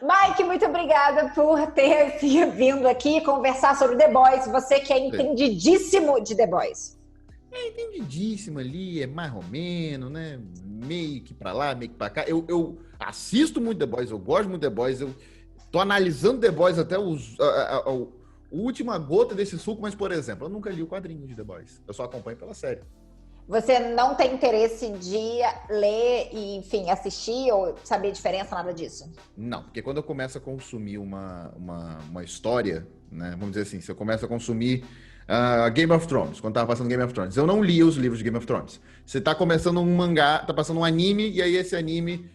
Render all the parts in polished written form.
Mike, muito obrigada por ter vindo aqui conversar sobre The Boys. Você que é entendidíssimo de The Boys. É entendidíssimo ali, é mais ou menos, né? Meio que pra lá, meio que pra cá. Eu assisto muito The Boys, eu gosto muito de The Boys, eu tô analisando The Boys até a última gota desse suco, mas, por exemplo, eu nunca li o quadrinho de The Boys. Eu só acompanho pela série. Você não tem interesse de ler e, enfim, assistir ou saber a diferença, nada disso? Não, porque quando eu começo a consumir uma história, né? Vamos dizer assim, se eu começo a consumir Game of Thrones, quando tava passando Game of Thrones, eu não li os livros de Game of Thrones. Você tá começando um mangá, tá passando um anime, e aí esse anime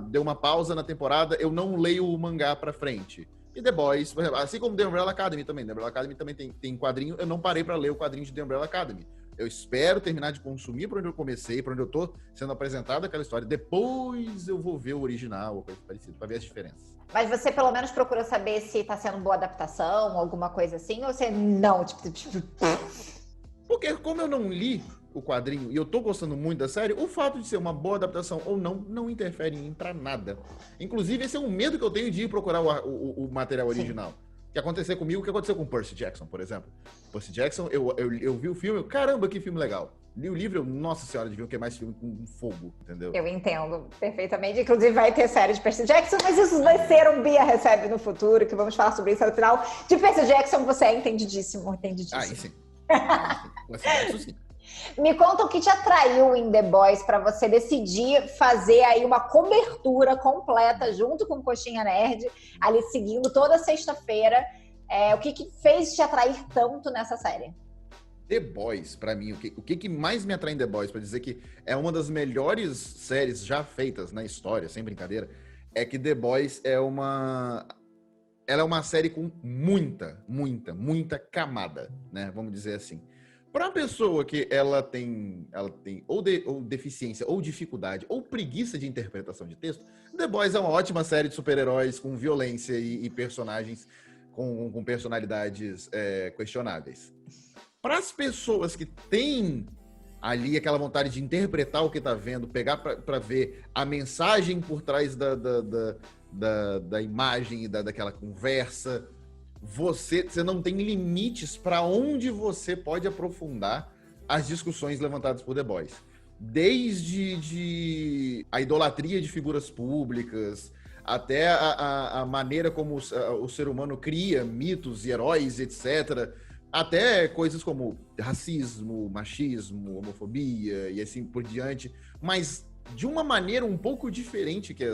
deu uma pausa na temporada, eu não leio o mangá pra frente. E The Boys, por exemplo, assim como The Umbrella Academy também. The Umbrella Academy também tem quadrinho, eu não parei pra ler o quadrinho de The Umbrella Academy. Eu espero terminar de consumir por onde eu comecei, por onde eu tô sendo apresentado aquela história. Depois eu vou ver o original ou coisa parecida, pra ver as diferenças. Mas você pelo menos procura saber se tá sendo boa adaptação, alguma coisa assim, ou você não, tipo... Porque como eu não li o quadrinho e eu tô gostando muito da série, o fato de ser uma boa adaptação ou não interfere em mim pra nada. Inclusive, esse é um medo que eu tenho de ir procurar o material original. Sim. Que acontecer comigo, o que aconteceu com Percy Jackson, por exemplo. Percy Jackson, eu vi o filme, caramba, que filme legal. Li o livro, nossa senhora, devia ter mais filme com fogo, entendeu? Eu entendo perfeitamente. Inclusive vai ter série de Percy Jackson, mas isso vai ser um Bia Recebe no futuro, que vamos falar sobre isso no final. De Percy Jackson, você é entendidíssimo. Aí sim. Percy Jackson, sim. Me conta o que te atraiu em The Boys para você decidir fazer aí uma cobertura completa junto com Coxinha Nerd, ali seguindo toda sexta-feira. O que fez te atrair tanto nessa série? The Boys, pra mim, o que mais me atrai em The Boys, pra dizer que é uma das melhores séries já feitas na história, sem brincadeira, é que The Boys ela é uma série com muita camada, né? Vamos dizer assim. Para uma pessoa que ela tem ou deficiência, ou dificuldade, ou preguiça de interpretação de texto, The Boys é uma ótima série de super-heróis com violência e personagens com personalidades questionáveis. Para as pessoas que têm ali aquela vontade de interpretar o que está vendo, pegar para ver a mensagem por trás da imagem e daquela conversa, você não tem limites para onde você pode aprofundar as discussões levantadas por The Boys. Desde a idolatria de figuras públicas, até a maneira como o ser humano cria mitos e heróis, etc., até coisas como racismo, machismo, homofobia e assim por diante, mas de uma maneira um pouco diferente que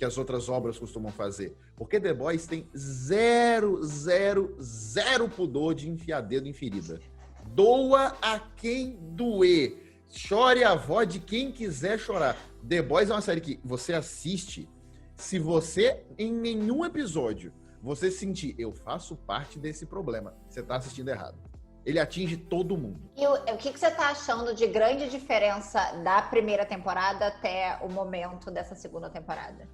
as outras obras costumam fazer. Porque The Boys tem zero pudor de enfiar dedo em ferida. Doa a quem doer. Chore a voz de quem quiser chorar. The Boys é uma série que você assiste, se você, em nenhum episódio, você sentir, eu faço parte desse problema, você tá assistindo errado. Ele atinge todo mundo. E o que você tá achando de grande diferença da primeira temporada até o momento dessa segunda temporada?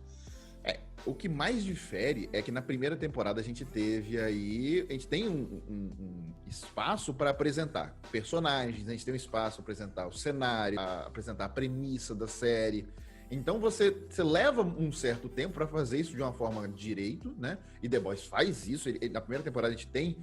O que mais difere é que na primeira temporada a gente tem um espaço para apresentar personagens, a gente tem um espaço para apresentar o cenário, apresentar a premissa da série. Então você leva um certo tempo para fazer isso de uma forma direito, né? E The Boys faz isso. Na primeira temporada a gente tem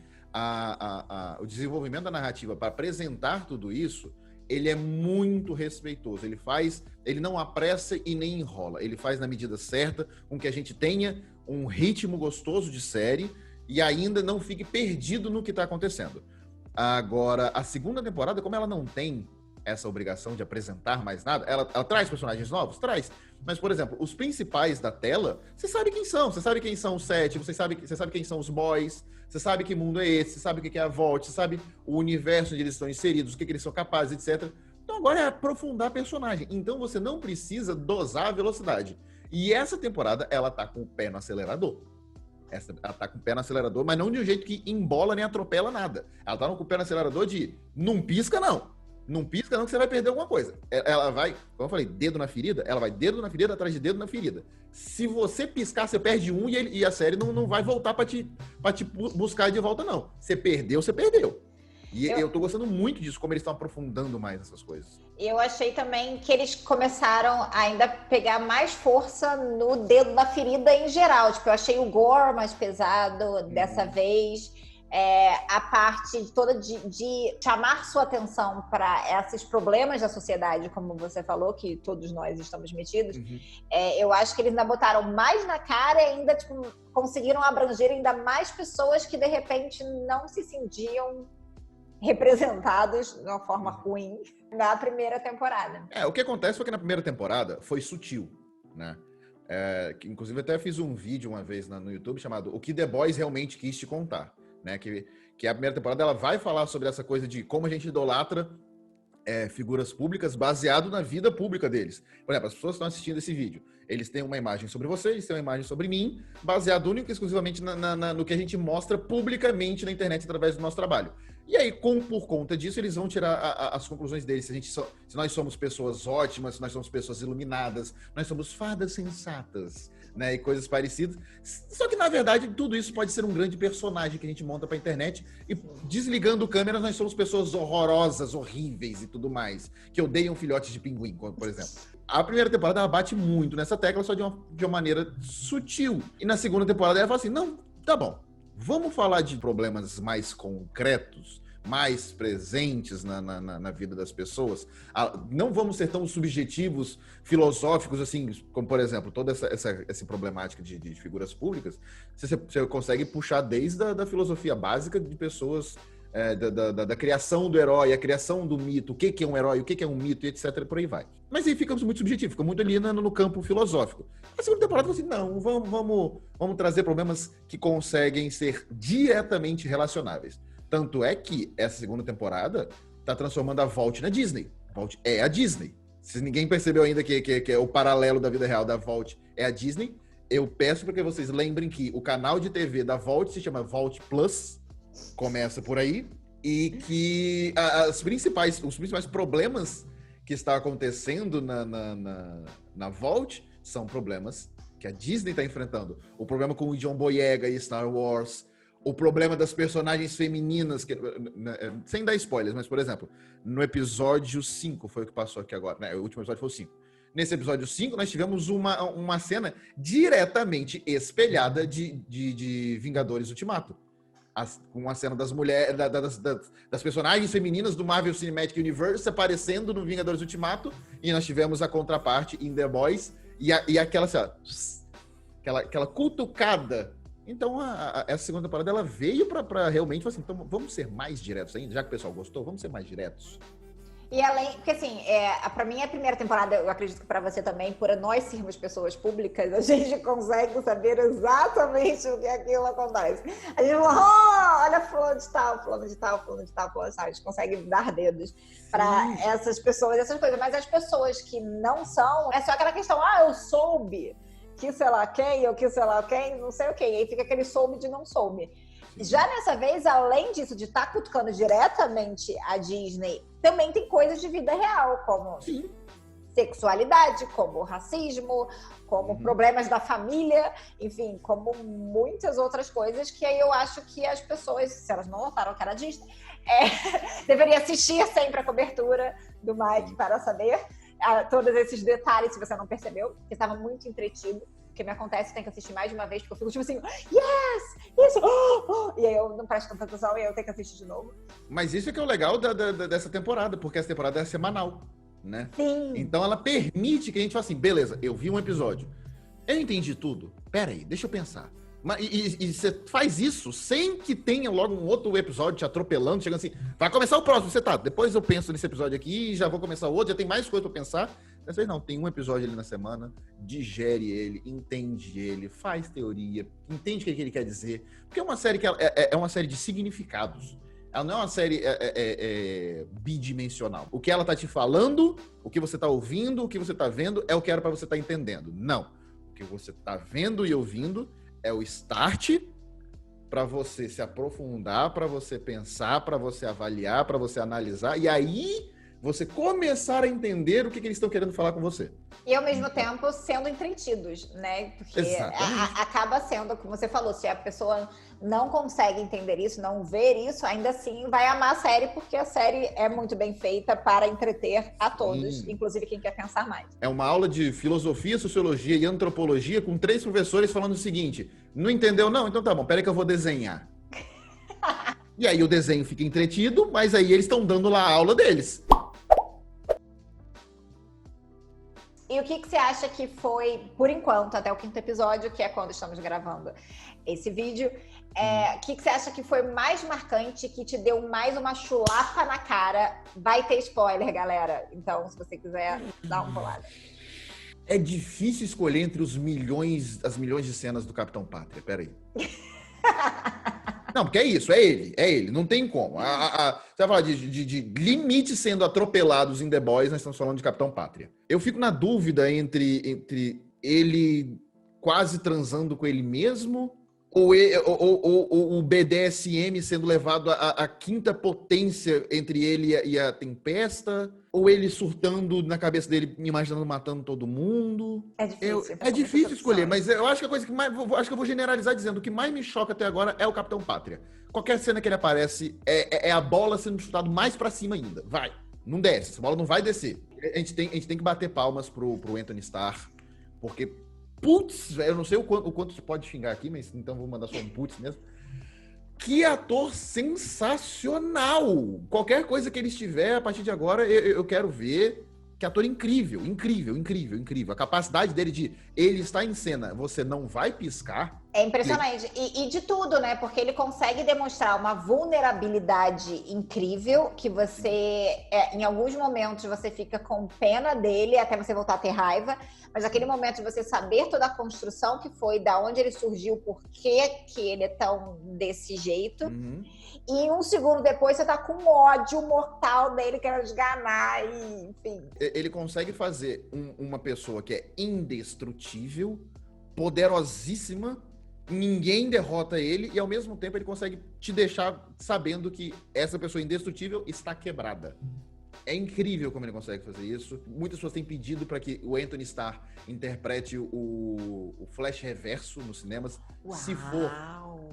o desenvolvimento da narrativa para apresentar tudo isso. Ele é muito respeitoso, ele não apressa e nem enrola, ele faz na medida certa, com que a gente tenha um ritmo gostoso de série e ainda não fique perdido no que está acontecendo. Agora, a segunda temporada, como ela não tem essa obrigação de apresentar mais nada, ela traz personagens novos? Traz. Mas, por exemplo, os principais da tela, você sabe quem são os Sete, você sabe quem são os boys, você sabe que mundo é esse, você sabe o que é a Vault, você sabe o universo onde eles estão inseridos, o que eles são capazes, etc. Então agora é aprofundar personagem. Então você não precisa dosar a velocidade. E essa temporada, ela tá com o pé no acelerador. Ela tá com o pé no acelerador, mas não de um jeito que embola nem atropela nada. Ela tá com o pé no acelerador de não pisca, não. Não pisca não que você vai perder alguma coisa. Ela vai, como eu falei, dedo na ferida, ela vai dedo na ferida atrás de dedo na ferida. Se você piscar, você perde um e a série não vai voltar pra te buscar de volta, não. Você perdeu, você perdeu. E eu tô gostando muito disso, como eles estão aprofundando mais essas coisas. Eu achei também que eles começaram a ainda pegar mais força no dedo da ferida em geral. Tipo, eu achei o gore mais pesado dessa vez. A parte toda de chamar sua atenção para esses problemas da sociedade, como você falou, que todos nós estamos metidos. Eu acho que eles ainda botaram mais na cara e ainda tipo, conseguiram abranger ainda mais pessoas que, de repente, não se sentiam representados de uma forma ruim na primeira temporada. O que acontece foi que na primeira temporada foi sutil, né? Que, inclusive, até fiz um vídeo uma vez no YouTube chamado O que The Boys Realmente Quis Te Contar, né? Que a primeira temporada ela vai falar sobre essa coisa de como a gente idolatra figuras públicas baseado na vida pública deles. Por exemplo, as pessoas que estão assistindo esse vídeo, eles têm uma imagem sobre você, eles têm uma imagem sobre mim, baseado única e exclusivamente no que a gente mostra publicamente na internet através do nosso trabalho. E aí, por conta disso, eles vão tirar as conclusões deles. Se nós somos pessoas ótimas, se nós somos pessoas iluminadas, nós somos fadas sensatas, né? E coisas parecidas. Só que, na verdade, tudo isso pode ser um grande personagem que a gente monta pra internet. E desligando câmeras, nós somos pessoas horrorosas, horríveis e tudo mais. Que odeiam filhotes de pinguim, por exemplo. A primeira temporada, ela bate muito nessa tecla, só de uma maneira sutil. E na segunda temporada, ela fala assim, não, tá bom. Vamos falar de problemas mais concretos, mais presentes na vida das pessoas. Não vamos ser tão subjetivos, filosóficos, assim, como, por exemplo, toda essa problemática de figuras públicas. Você consegue puxar desde a filosofia básica de pessoas, da criação do herói, a criação do mito, o que é um herói, o que é um mito, e etc. Por aí vai. Mas aí ficamos muito subjetivos, fica muito ali no campo filosófico. A segunda temporada, assim, não, vamos trazer problemas que conseguem ser diretamente relacionáveis. Tanto é que essa segunda temporada tá transformando a Vault na Disney. A Vault é a Disney. Se ninguém percebeu ainda que é o paralelo da vida real da Vault é a Disney, eu peço para que vocês lembrem que o canal de TV da Vault se chama Vault Plus, começa por aí, e que os principais problemas que está acontecendo na Vault são problemas que a Disney está enfrentando. O problema com o John Boyega e Star Wars, o problema das personagens femininas, sem dar spoilers, mas, por exemplo, no episódio 5, foi o que passou aqui agora, né? O último episódio foi o 5. Nesse episódio 5, nós tivemos uma cena diretamente espelhada de Vingadores Ultimato. Com a cena das mulheres, das personagens femininas do Marvel Cinematic Universe aparecendo no Vingadores Ultimato, e nós tivemos a contraparte em The Boys, e aquela, assim, ó, aquela cutucada. Então, essa segunda temporada, ela veio pra realmente falar assim, então vamos ser mais diretos ainda, já que o pessoal gostou, vamos ser mais diretos. E além, porque assim, pra mim a primeira temporada, eu acredito que pra você também, por nós sermos pessoas públicas, a gente consegue saber exatamente o que aquilo acontece. A gente fala, olha fulano de tal, fulano de tal, fulano de tal, fulano de tal. A gente consegue dar dedos pra essas pessoas, essas coisas. Mas as pessoas que não são, é só aquela questão, eu soube que sei lá quem, ou que sei lá quem, não sei o quem. E aí fica aquele soube de não soube. Já nessa vez, além disso, de estar cutucando diretamente a Disney, também tem coisas de vida real, como sexualidade, como racismo, como problemas da família, enfim, como muitas outras coisas que aí eu acho que as pessoas, se elas não notaram que era Disney, deveriam assistir sempre a cobertura do Mike para saber todos esses detalhes, se você não percebeu, que estava muito entretido. Que me acontece, tem que assistir mais de uma vez, porque eu fico tipo assim, yes, isso, e aí eu não presto tanta atenção e eu tenho que assistir de novo. Mas isso é que é o legal dessa temporada, porque essa temporada é semanal, né? Sim. Então ela permite que a gente faça assim, beleza, eu vi um episódio, eu entendi tudo, peraí, deixa eu pensar. E você faz isso sem que tenha logo um outro episódio te atropelando, chegando assim, vai começar o próximo, depois eu penso nesse episódio aqui, já vou começar o outro, já tem mais coisa pra pensar. Dessa vez não, tem um episódio ali na semana, digere ele, entende ele, faz teoria, entende o que ele quer dizer. Porque é uma série que é uma série de significados. Ela não é uma série bidimensional. O que ela tá te falando, o que você tá ouvindo, o que você tá vendo, é o que era pra você tá entendendo. Não. O que você tá vendo e ouvindo é o start para você se aprofundar, para você pensar, para você avaliar, para você analisar. E aí você começar a entender o que eles estão querendo falar com você. E ao mesmo tempo sendo entretidos, né? Porque acaba sendo, como você falou, se a pessoa não consegue entender isso, não ver isso, ainda assim vai amar a série, porque a série é muito bem feita para entreter a todos, inclusive quem quer pensar mais. É uma aula de filosofia, sociologia e antropologia com 3 professores falando o seguinte: não entendeu não? Então tá bom, peraí que eu vou desenhar. E aí o desenho fica entretido, mas aí eles estão dando lá a aula deles. E o que você acha que foi, por enquanto, até o 5º episódio, que é quando estamos gravando esse vídeo, o que você acha que foi mais marcante, que te deu mais uma chulapa na cara? Vai ter spoiler, galera. Então, se você quiser, dá uma pulada. É difícil escolher entre as milhões de cenas do Capitão Pátria. Peraí. Não, porque é isso, é ele, não tem como. Você vai falar de limites sendo atropelados em The Boys, nós estamos falando de Capitão Pátria. Eu fico na dúvida entre ele quase transando com ele mesmo, ou o BDSM sendo levado à 5ª potência entre ele e a Tempesta, ou ele surtando na cabeça dele, imaginando matando todo mundo. É difícil. É difícil escolher, mas eu acho que a coisa que mais... Acho que eu vou generalizar dizendo, o que mais me choca até agora é o Capitão Pátria. Qualquer cena que ele aparece, é a bola sendo chutada mais pra cima ainda. Vai, não desce, essa bola não vai descer. A gente tem que bater palmas pro Anthony Starr, porque, putz, eu não sei o quanto você pode xingar aqui, mas então vou mandar só um putz mesmo. Que ator sensacional! Qualquer coisa que ele estiver, a partir de agora, eu quero ver. Que ator incrível. A capacidade dele de... Ele está em cena, você não vai piscar. É impressionante. E de tudo, né? Porque ele consegue demonstrar uma vulnerabilidade incrível, que você, em alguns momentos, você fica com pena dele, até você voltar a ter raiva. Mas aquele momento de você saber toda a construção que foi, da onde ele surgiu, por que ele é tão desse jeito. E 1 segundo depois você tá com ódio mortal dele, querendo esganar, e enfim. Ele consegue fazer uma pessoa que é indestrutível, poderosíssima, ninguém derrota ele, e ao mesmo tempo ele consegue te deixar sabendo que essa pessoa indestrutível está quebrada. É incrível como ele consegue fazer isso. Muitas pessoas têm pedido para que o Anthony Starr interprete o Flash Reverso nos cinemas. Uau. Se for...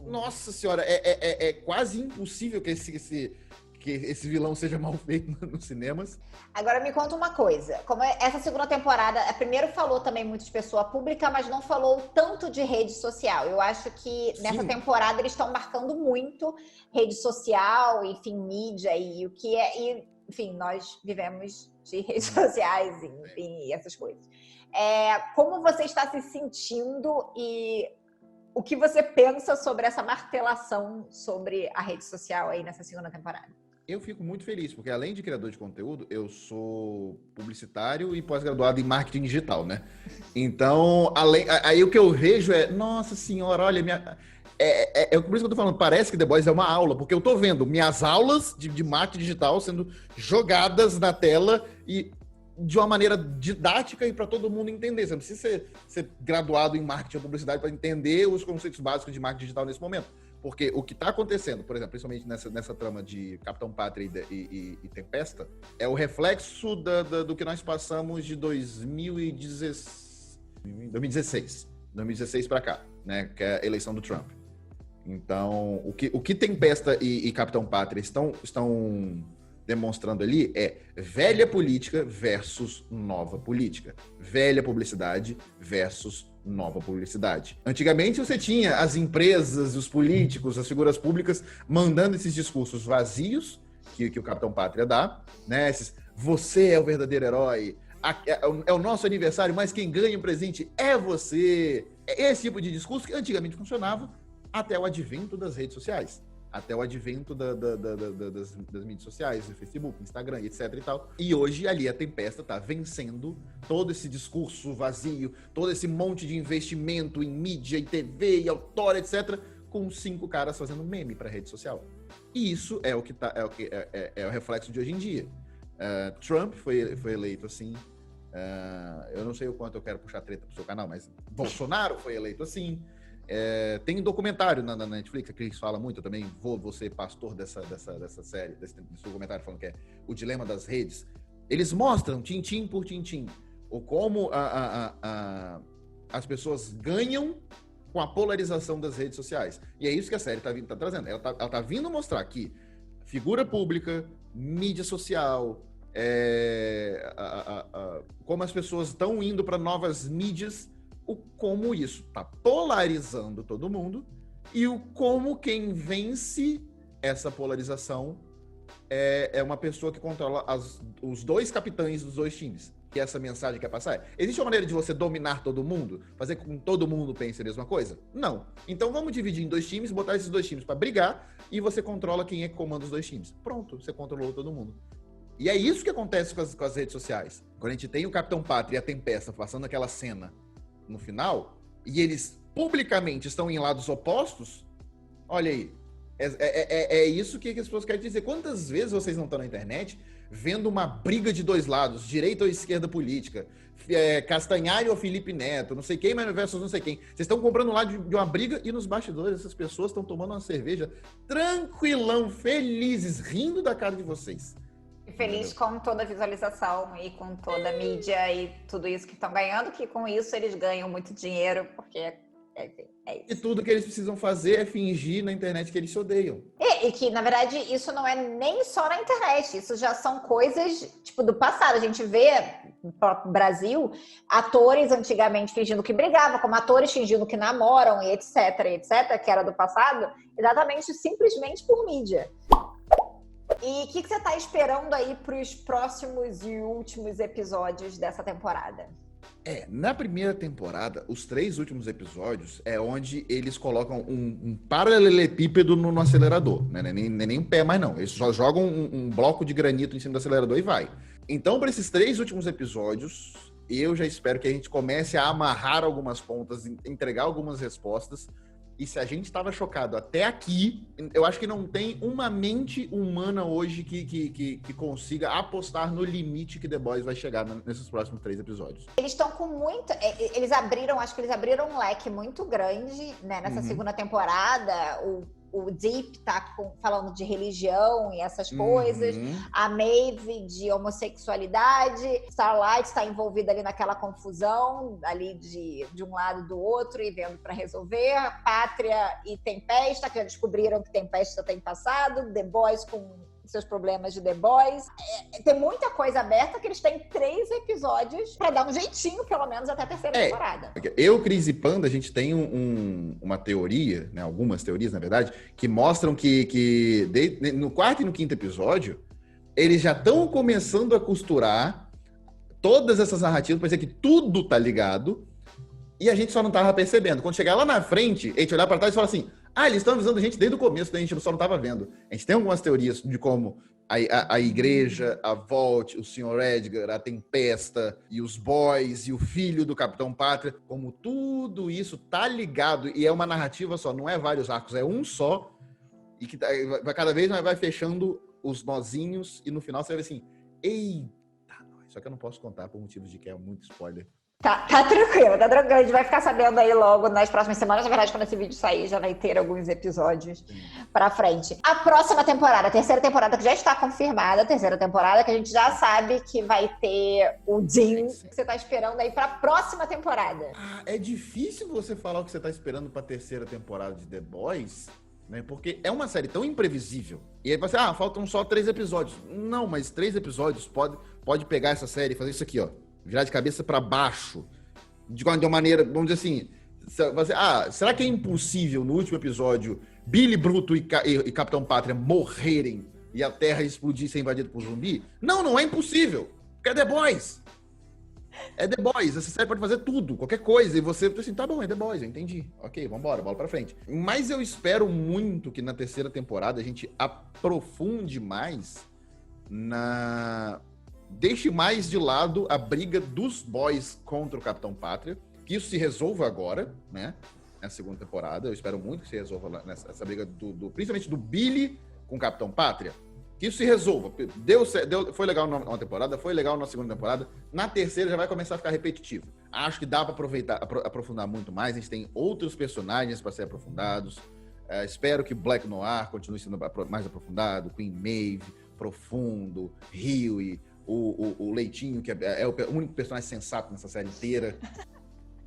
Nossa senhora, é quase impossível que esse vilão seja mal feito nos cinemas. Agora me conta uma coisa. Como essa 2ª temporada, primeiro falou também muito de pessoa pública, mas não falou tanto de rede social. Eu acho que nessa temporada eles estão marcando muito rede social, enfim, mídia e o que é... Enfim, nós vivemos de redes sociais, enfim, essas coisas. Como você está se sentindo e o que você pensa sobre essa martelação sobre a rede social aí nessa 2ª temporada? Eu fico muito feliz, porque além de criador de conteúdo, eu sou publicitário e pós-graduado em marketing digital, né? Então, aí o que eu vejo nossa senhora, olha, por isso que eu tô falando, parece que The Boys é uma aula, porque eu tô vendo minhas aulas de marketing digital sendo jogadas na tela e de uma maneira didática e para todo mundo entender. Você não precisa ser graduado em marketing ou publicidade para entender os conceitos básicos de marketing digital nesse momento. Porque o que está acontecendo, por exemplo, principalmente nessa trama de Capitão Pátria e Tempesta, é o reflexo do que nós passamos de 2016 para cá, né? Que é a eleição do Trump. Então, o que Tempesta e Capitão Pátria estão demonstrando ali é velha política versus nova política. Velha publicidade versus nova publicidade. Antigamente você tinha as empresas, os políticos, as figuras públicas mandando esses discursos vazios que o Capitão Pátria dá, né? Você é o verdadeiro herói, é o nosso aniversário, mas quem ganha o presente é você. É esse tipo de discurso que antigamente funcionava até o advento das redes sociais. Até o advento das mídias sociais, do Facebook, Instagram, etc e tal. E hoje ali a Tempesta tá vencendo todo esse discurso vazio, todo esse monte de investimento em mídia, em TV, e autora, etc, com 5 caras fazendo meme pra rede social. E isso é o reflexo de hoje em dia. Trump foi eleito assim. Eu não sei o quanto eu quero puxar treta pro seu canal, mas Bolsonaro foi eleito assim. Tem um documentário na Netflix que eles falam muito, eu também vou ser pastor dessa série, desse documentário falando que é o dilema das redes. Eles mostram tintim por tintim o como as pessoas ganham com a polarização das redes sociais. E é isso que a série tá trazendo. Ela tá vindo mostrar que figura pública, mídia social, como as pessoas estão indo para novas mídias, como isso está polarizando todo mundo e como quem vence essa polarização é uma pessoa que controla os dois capitães dos dois times. Que essa mensagem quer passar? Existe uma maneira de você dominar todo mundo? Fazer com que todo mundo pense a mesma coisa? Não. Então vamos dividir em dois times, botar esses dois times para brigar e você controla quem é que comanda os dois times. Pronto, você controlou todo mundo. E é isso que acontece com as redes sociais. Quando a gente tem o Capitão Pátria e a Tempesta passando aquela cena no final, e eles publicamente estão em lados opostos, olha aí, é isso que as pessoas querem dizer. Quantas vezes vocês não estão na internet vendo uma briga de dois lados, direita ou esquerda política, Castanhari ou Felipe Neto, não sei quem, mas versus não sei quem. Vocês estão comprando lá de uma briga e nos bastidores essas pessoas estão tomando uma cerveja tranquilão, felizes, rindo da cara de vocês. Feliz com toda a visualização e com toda a mídia e tudo isso que estão ganhando, que com isso eles ganham muito dinheiro, porque é isso. E tudo que eles precisam fazer é fingir na internet que eles se odeiam. E que, na verdade, isso não é nem só na internet, isso já são coisas, tipo, do passado. A gente vê, no próprio Brasil, atores antigamente fingindo que brigavam, como atores fingindo que namoram e etc, que era do passado, exatamente, simplesmente por mídia. E o que você está esperando aí para os próximos e últimos episódios dessa temporada? Na primeira temporada, os 3 últimos episódios é onde eles colocam um paralelepípedo no acelerador, né? Nem um pé mais não. Eles só jogam um bloco de granito em cima do acelerador e vai. Então, para esses 3 últimos episódios, eu já espero que a gente comece a amarrar algumas pontas, entregar algumas respostas. E se a gente estava chocado até aqui, eu acho que não tem uma mente humana hoje que consiga apostar no limite que The Boys vai chegar nesses próximos 3 episódios. Eles estão com muito... Acho que eles abriram um leque muito grande, né, nessa segunda temporada. O Deep tá falando de religião e essas coisas. A Maeve de homossexualidade. Starlight está envolvida ali naquela confusão, ali de um lado e do outro, e vendo para resolver. Pátria e Tempesta, que já descobriram que Tempesta tem passado. The Boys com seus problemas de The Boys. Tem muita coisa aberta que eles têm 3 episódios para dar um jeitinho, pelo menos, até a terceira temporada. Eu, Cris e Panda, a gente tem uma teoria, né, algumas teorias, na verdade, que mostram que no 4º e no 5º episódio, eles já estão começando a costurar todas essas narrativas, para dizer que tudo tá ligado, e a gente só não tava percebendo. Quando chegar lá na frente, a gente olhar para trás e falar assim: eles estão avisando a gente desde o começo, daí a gente só não estava vendo. A gente tem algumas teorias de como a igreja, a Vault, o Sr. Edgar, a Tempesta e os Boys e o filho do Capitão Pátria, como tudo isso tá ligado e é uma narrativa só, não é vários arcos, é um só, e que cada vez mais vai fechando os nozinhos e no final você vai ver assim: eita, só que eu não posso contar por motivos de que é muito spoiler. Tá tranquilo, tá tranquilo. A gente vai ficar sabendo aí logo nas próximas semanas. Na verdade, quando esse vídeo sair, já vai ter alguns episódios pra frente. A próxima temporada, a terceira temporada, que já está confirmada, a terceira temporada, que a gente já sabe que vai ter o Dean. O que você tá esperando aí pra próxima temporada? É difícil você falar o que você tá esperando pra terceira temporada de The Boys, né? Porque é uma série tão imprevisível. E aí você, faltam só 3 episódios. Não, mas 3 episódios pode pegar essa série e fazer isso aqui, ó. Virar de cabeça para baixo, de uma maneira, vamos dizer assim, será que é impossível no último episódio Billy Bruto e Capitão Pátria morrerem e a Terra explodir e ser invadida por zumbi? Não é impossível, porque é The Boys. É The Boys, essa série pode fazer tudo, qualquer coisa, e você assim, tá bom, é The Boys, eu entendi. Ok, vambora, bola pra frente. Mas eu espero muito que na terceira temporada a gente aprofunde mais deixe mais de lado a briga dos boys contra o Capitão Pátria, que isso se resolva agora, né? Na segunda temporada. Eu espero muito que se resolva essa briga principalmente do Billy com o Capitão Pátria. Que isso se resolva. Foi legal numa temporada, foi legal na segunda temporada. Na terceira já vai começar a ficar repetitivo. Acho que dá para aprofundar muito mais. A gente tem outros personagens para ser aprofundados. Espero que Black Noir continue sendo mais aprofundado. Queen Maeve, profundo, Huey, o Leitinho, que é o único personagem sensato nessa série inteira,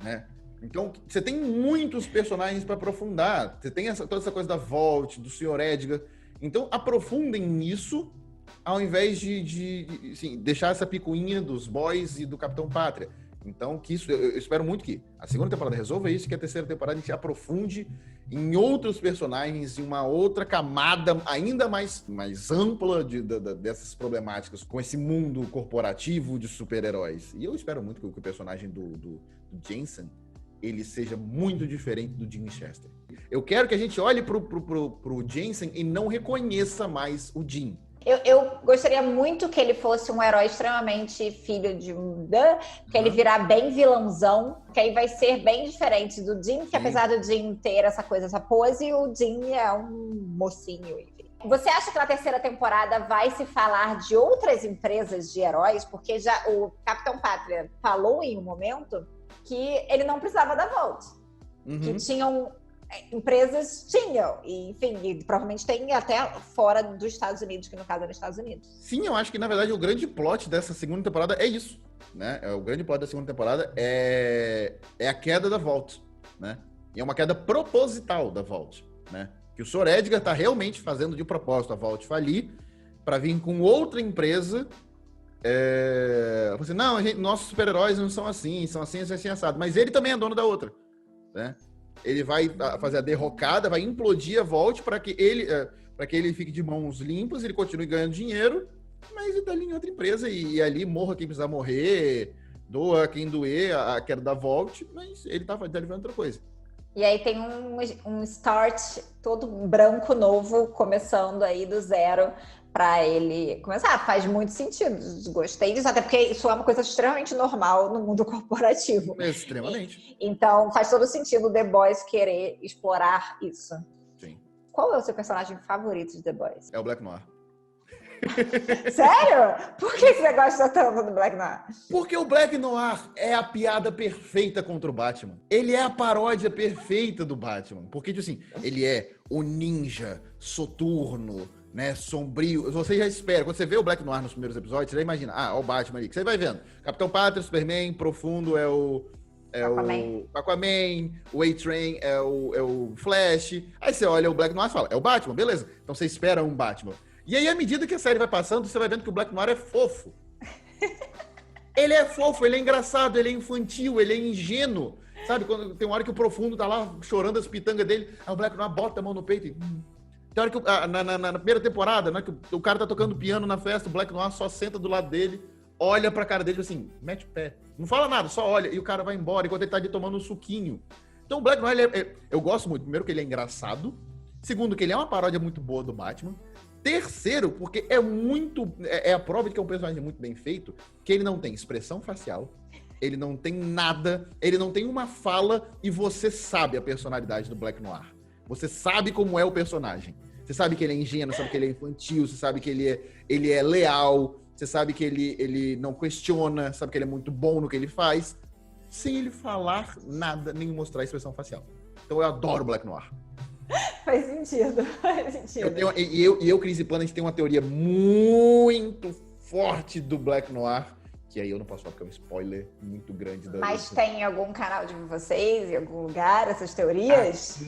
né? Então, você tem muitos personagens para aprofundar. Você tem toda essa coisa da Vault, do Sr. Edgar. Então, aprofundem nisso, ao invés de assim, deixar essa picuinha dos boys e do Capitão Pátria. Então, que isso, eu espero muito que a segunda temporada resolva isso, que a terceira temporada a gente aprofunde em outros personagens, em uma outra camada ainda mais ampla dessas problemáticas, com esse mundo corporativo de super-heróis. E eu espero muito que o personagem do Jensen, ele seja muito diferente do Jim Chester. Eu quero que a gente olhe pro Jensen e não reconheça mais o Jim. Eu gostaria muito que ele fosse um herói extremamente filho de que ele virar bem vilãozão, que aí vai ser bem diferente do Jim, que apesar do Jim ter essa coisa, essa pose, o Jim é um mocinho, enfim. Você acha que na terceira temporada vai se falar de outras empresas de heróis? Porque já o Capitão Pátria falou em um momento que ele não precisava da Vault. Que tinham... empresas tinham, e, enfim, e provavelmente tem até fora dos Estados Unidos, que no caso é nos Estados Unidos. Sim, eu acho que, na verdade, o grande plot dessa segunda temporada é isso, né? O grande plot da segunda temporada é a queda da Vault, né? E é uma queda proposital da Vault, né? Que o Sr. Edgar tá realmente fazendo de propósito a Vault falir para vir com outra empresa. Assim, não, nossos super-heróis não são assim, assim, assado. Mas ele também é dono da outra, né? Ele vai fazer a derrocada, vai implodir a Vault para que ele fique de mãos limpas, ele continue ganhando dinheiro, mas ele tá ali em outra empresa e ali morra quem precisar morrer, doa quem doer, a queda da Vault, mas ele tá fazendo outra coisa. E aí tem um start todo branco novo, começando aí do zero para ele começar. Faz muito sentido, gostei disso, até porque isso é uma coisa extremamente normal no mundo corporativo. Extremamente. Então faz todo sentido o The Boys querer explorar isso. Sim. Qual é o seu personagem favorito de The Boys? É o Black Noir. Sério? Por que você gosta tanto do Black Noir? Porque o Black Noir é a piada perfeita contra o Batman. Ele é a paródia perfeita do Batman. Porque, tipo assim, ele é o ninja soturno, né, sombrio. Você já espera, quando você vê o Black Noir nos primeiros episódios, você já imagina, ó o Batman ali, que você vai vendo. Capitão Pátria, Superman, Profundo é o Aquaman, o A-Train é o Flash. Aí você olha o Black Noir e fala, é o Batman, beleza. Então você espera um Batman. E aí, à medida que a série vai passando, você vai vendo que o Black Noir é fofo. Ele é fofo, ele é engraçado, ele é infantil, ele é ingênuo. Sabe, quando tem uma hora que o Profundo tá lá chorando as pitangas dele, aí o Black Noir bota a mão no peito e... Tem hora que na primeira temporada, né, que o cara tá tocando piano na festa, o Black Noir só senta do lado dele, olha pra cara dele assim, mete o pé. Não fala nada, só olha, e o cara vai embora enquanto ele tá ali tomando um suquinho. Então o Black Noir, eu gosto muito. Primeiro que ele é engraçado. Segundo que ele é uma paródia muito boa do Batman. Terceiro, porque é a prova de que é um personagem muito bem feito, que ele não tem expressão facial, ele não tem nada, ele não tem uma fala e você sabe a personalidade do Black Noir. Você sabe como é o personagem. Você sabe que ele é ingênuo, sabe que ele é infantil, você sabe que ele é leal, você sabe que ele não questiona, sabe que ele é muito bom no que ele faz, sem ele falar nada, nem mostrar expressão facial. Então eu adoro Black Noir. Faz sentido, faz sentido. Eu, Cris e Panda, a gente tem uma teoria muito forte do Black Noir, que aí eu não posso falar porque é um spoiler muito grande. Mas tem em algum canal de vocês, em algum lugar, essas teorias?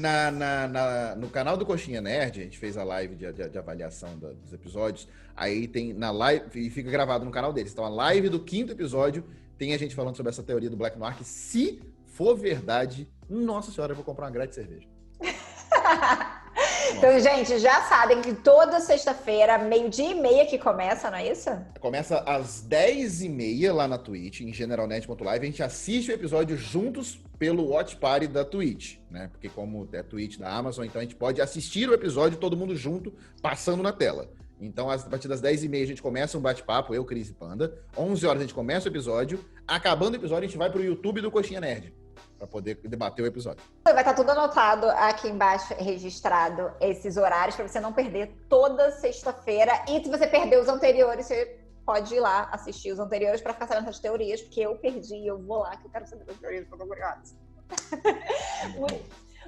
No canal do Coxinha Nerd, a gente fez a live de avaliação dos episódios, aí tem na live, e fica gravado no canal deles. Então a live do 5º episódio tem a gente falando sobre essa teoria do Black Noir, que se for verdade, nossa senhora, eu vou comprar uma grade de cerveja. Então, gente, já sabem que toda sexta-feira, 12:30 que começa, não é isso? Começa às 10:30 lá na Twitch, em generalnet.live. A gente assiste o episódio juntos pelo Watch Party da Twitch, né? Porque como é Twitch da Amazon, então a gente pode assistir o episódio todo mundo junto, passando na tela. Então, a partir das 10:30 a gente começa um bate-papo, eu, Cris e Panda. 11 horas a gente começa o episódio. Acabando o episódio, a gente vai pro YouTube do Coxinha Nerd, para poder debater o episódio. Vai estar tudo anotado aqui embaixo, registrado, esses horários, para você não perder toda sexta-feira. E se você perdeu os anteriores, você pode ir lá assistir os anteriores para ficar sabendo essas teorias, porque eu perdi, eu vou lá, que eu quero saber das teorias, porque eu tô curiosa.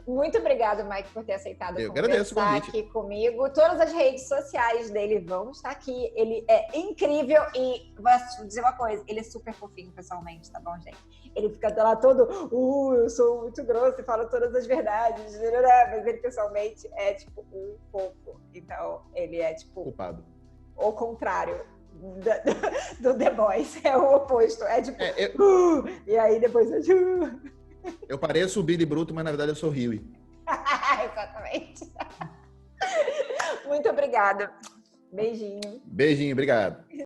Muito obrigado, Mike, por ter aceitado conversar aqui comigo. Todas as redes sociais dele vão estar aqui. Ele é incrível e vou dizer uma coisa, ele é super fofinho pessoalmente, tá bom, gente? Ele fica lá todo, eu sou muito grosso e falo todas as verdades, mas ele pessoalmente é tipo um fofo. Então, ele é tipo culpado. O contrário do The Boys, é o oposto. É tipo, e aí depois é eu pareço o Billy Bruto, mas na verdade eu sou o Huey. Exatamente. Muito obrigada. Beijinho. Beijinho, obrigado.